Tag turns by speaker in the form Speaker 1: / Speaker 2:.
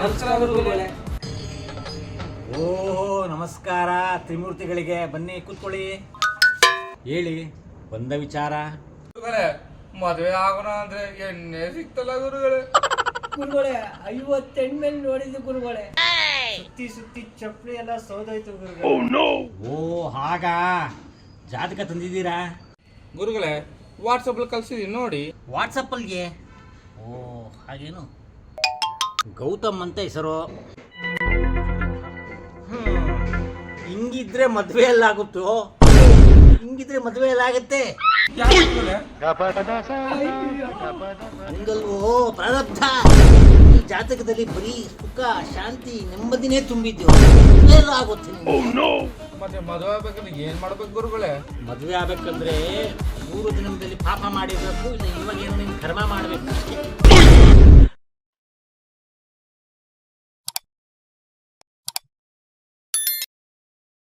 Speaker 1: ನಮಸ್ಕಾರ ಗುರುಗಳೇ.
Speaker 2: ಓಹೋ ನಮಸ್ಕಾರ ತ್ರಿಮೂರ್ತಿಗಳಿಗೆ. ಬನ್ನಿ ಕೂತ್ಕೊಳ್ಳಿ, ಹೇಳಿ ಬಂದ ವಿಚಾರ.
Speaker 3: ಗುರುಗಳೇ, ಮದುವೆ ಆಗೋಣ ಅಂದ್ರೆ ಎಣ್ಣೆ ಸಿಕ್ತಲ್ಲ ಗುರುಗಳೇ.
Speaker 1: ಗುರುಗಳೇ 50 ಹೆಣ್ಮೇಲೆ ನೋಡಿದ್ದು ಗುರುಗಳೇ. ಸುತ್ತಿ ಸುತ್ತಿ ಚಪ್ಪಲಿ ಎಲ್ಲ ಸೋದೋಯ್ತು ಗುರುಗಳೇ.
Speaker 2: ಓ ಹಾಗ ಜಾತಕ ತಂದಿದ್ದೀರಾ?
Speaker 3: ಗುರುಗಳೇ, ವಾಟ್ಸಪ್ ಕಳ್ಸಿದೀನಿ ನೋಡಿ.
Speaker 2: ವಾಟ್ಸಪ್ಪಲ್ಗೆ? ಓ ಹಾಗೇನು. ಗೌತಮ್ ಅಂತ ಹೆಸರು. ಹಿಂಗಿದ್ರೆ ಮದ್ವೆ ಎಲ್ಲ ಆಗುತ್ತೋ? ಹಿಂಗಿದ್ರೆ ಮದ್ವೆ ಎಲ್ಲ ಆಗತ್ತೆ? ಹಂಗಲ್ವೋ ಪ್ರಾರಬ್ಧ. ಈ ಜಾತಕದಲ್ಲಿ ಬರೀ ಸುಖ ಶಾಂತಿ ನೆಮ್ಮದಿನೇ ತುಂಬಿದ್ಯೋ, ಮದ್ವೆ ಎಲ್ಲ ಆಗುತ್ತೆ ನಿಮ್ಗೆ.
Speaker 3: ಮತ್ತೆ ಮದುವೆ ಆಗ್ಬೇಕಂದ್ರೆ ಏನ್ ಮಾಡ್ಬೇಕು ಗುರುಗಳೇ?
Speaker 2: ಮದುವೆ ಆಗ್ಬೇಕಂದ್ರೆ 3 ದಿನದಲ್ಲಿ ಪಾಪ ಮಾಡಿರ್ಬೇಕು, ಇಲ್ಲ ಇವಾಗ ಏನೋ ನೀನು ಕರ್ಮ ಮಾಡ್ಬೇಕು.